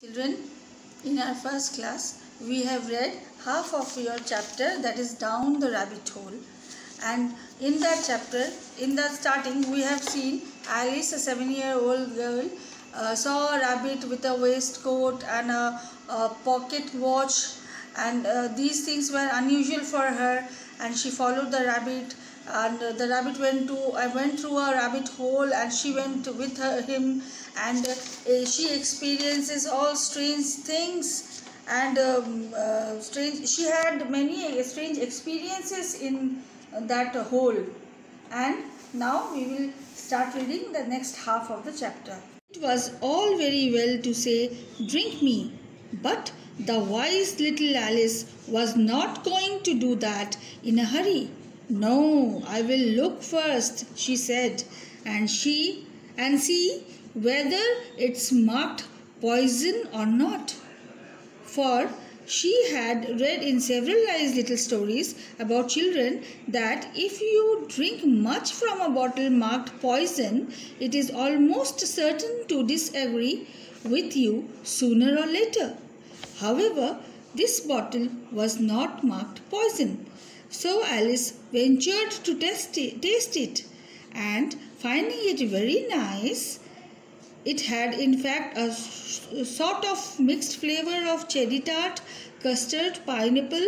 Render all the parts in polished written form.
Children, in our first class, we have read half of your chapter, that is Down the Rabbit Hole. And in that chapter, in the starting, we have seen Alice, a 7-year-old girl, saw a rabbit with a waistcoat and a pocket watch, and these things were unusual for her, and she followed the rabbit, and the rabbit went through a rabbit hole, and she went with him, and she experiences all strange things, and she had many strange experiences in that hole. And now we will start reading the next half of the chapter. It was all very well to say, "Drink me," but the wise little Alice was not going to do that in a hurry. "No, I will look first," she said, and see whether it's marked poison or not. For she had read in several nice little stories about children that if you drink much from a bottle marked poison, it is almost certain to disagree with you sooner or later. However, this bottle was not marked poison. So Alice ventured to taste it, and finding it very nice, it had in fact a sort of mixed flavor of cherry tart, custard, pineapple,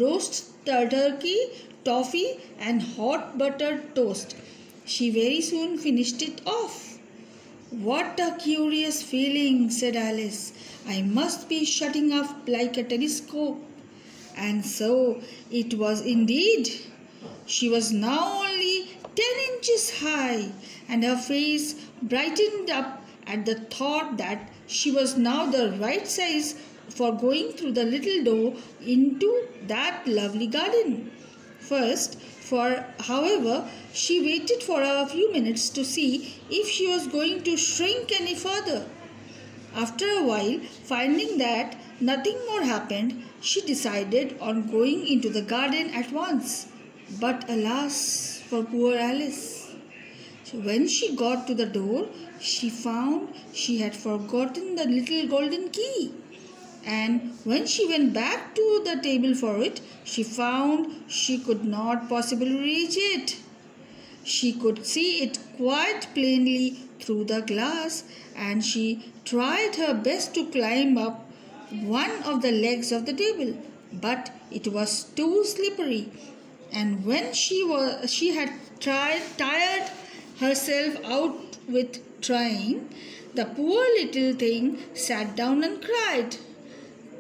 roast turkey, toffee, and hot buttered toast. She very soon finished it off. "What a curious feeling," said Alice. "I must be shutting up like a telescope." And so it was indeed. She was now only 10 inches high, and her face brightened up at the thought that she was now the right size for going through the little door into that lovely garden. However, she waited for a few minutes to see if she was going to shrink any further. After a while, finding that nothing more happened, she decided on going into the garden at once. But alas for poor Alice! When she got to the door, she found she had forgotten the little golden key. And when she went back to the table for it, she found she could not possibly reach it. She could see it quite plainly through the glass, and she tried her best to climb up one of the legs of the table, but it was too slippery, and when she had tired herself out with trying, the poor little thing sat down and cried.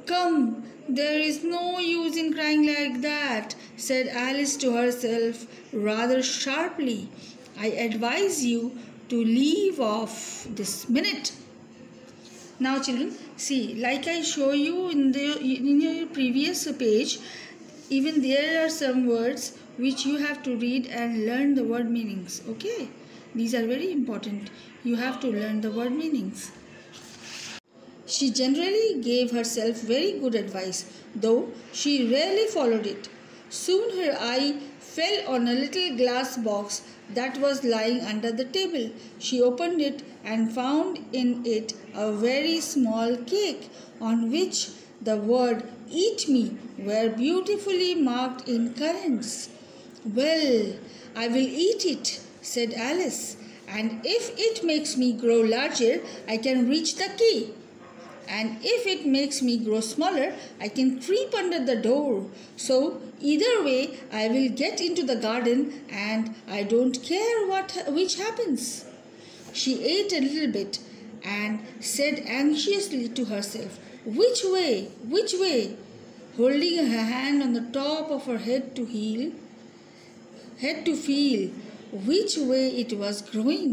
"Come, there is no use in crying like that," said Alice to herself rather sharply. "I advise you to leave off this minute." Now children, see, like I show you in your previous page, even there are some words which you have to read and learn the word meanings. Okay, these are very important. You have to learn the word meanings. She generally gave herself very good advice, though she rarely followed it. Soon her eye fell on a little glass box that was lying under the table. She opened it and found in it a very small cake on which the word "Eat me" were beautifully marked in currants. "Well, I will eat it," said Alice, "and if it makes me grow larger, I can reach the key. And if it makes me grow smaller, I can creep under the door. So either way, I will get into the garden, and I don't care which happens." She ate a little bit and said anxiously to herself, "Which way? Which way?" holding her hand on the top of her head to feel which way it was growing.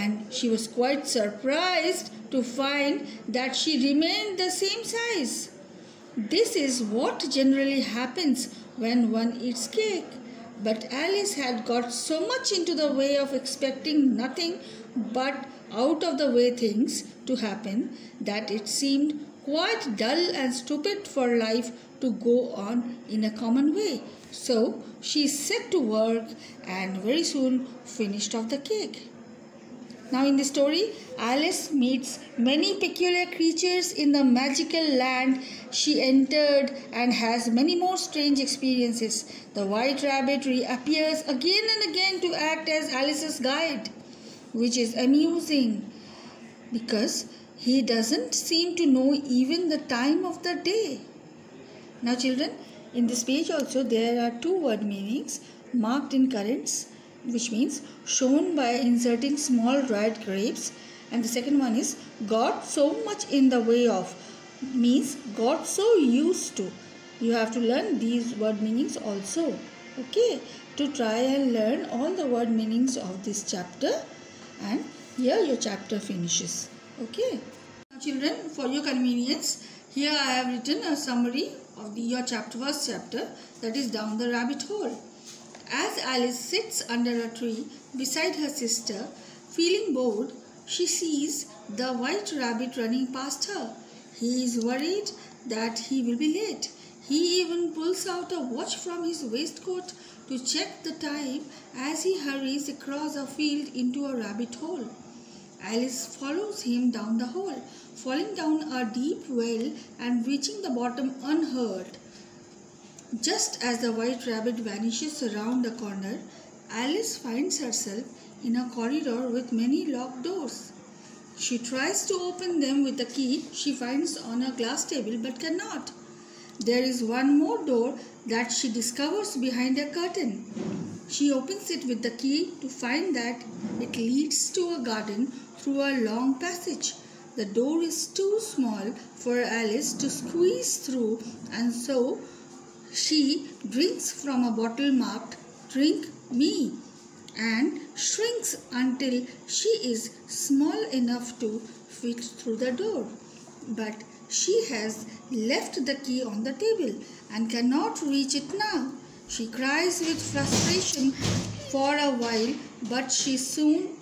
And she was quite surprised to find that she remained the same size. This is what generally happens when one eats cake. But Alice had got so much into the way of expecting nothing but out of the way things to happen that it seemed quite dull and stupid for life to go on in a common way. So she set to work and very soon finished off the cake. Now in the story, Alice meets many peculiar creatures in the magical land she entered and has many more strange experiences. The White Rabbit reappears again and again to act as Alice's guide, which is amusing because he doesn't seem to know even the time of the day. Now children, in this page also there are two word meanings marked in currents, which means shown by inserting small dried grapes, and the second one is got so much in the way of, means got so used to. You have to learn these word meanings also, okay, to try and learn all the word meanings of this chapter, and here your chapter finishes. Okay. Now children, for your convenience, here I have written a summary of your first chapter, that is Down the Rabbit Hole. As Alice sits under a tree beside her sister, feeling bored, she sees the White Rabbit running past her. He is worried that he will be late. He even pulls out a watch from his waistcoat to check the time as he hurries across a field into a rabbit hole. Alice follows him down the hole, falling down a deep well and reaching the bottom unhurt. Just as the White Rabbit vanishes around a corner, Alice finds herself in a corridor with many locked doors. She tries to open them with a key she finds on a glass table but cannot. There is one more door that she discovers behind a curtain. She opens it with the key to find that it leads to a garden through a long passage. The door is too small for Alice to squeeze through, and so she drinks from a bottle marked "Drink Me" and shrinks until she is small enough to fit through the door. But she has left the key on the table and cannot reach it now. She cries with frustration for a while, but soon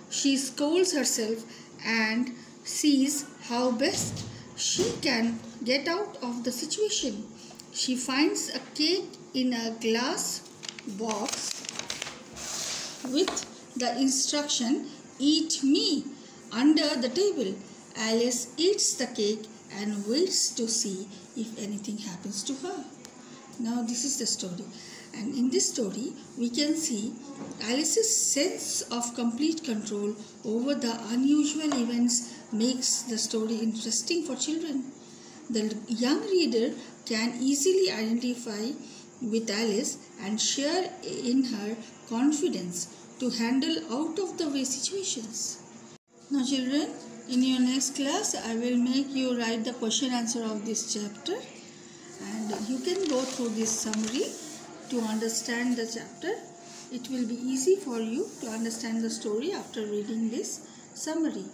she scolds herself and sees how best she can get out of the situation. She finds a cake in a glass box with the instruction "Eat me" under the table. Alice eats the cake and waits to see if anything happens to her. Now this is the story, and in this story we can see Alice's sense of complete control over the unusual events makes the story interesting for children. The young reader can easily identify with Alice and share in her confidence to handle out of the way situations. Now children, in your next class I will make you write the question answer of this chapter, and you can go through this summary to understand the chapter. It will be easy for you to understand the story after reading this summary.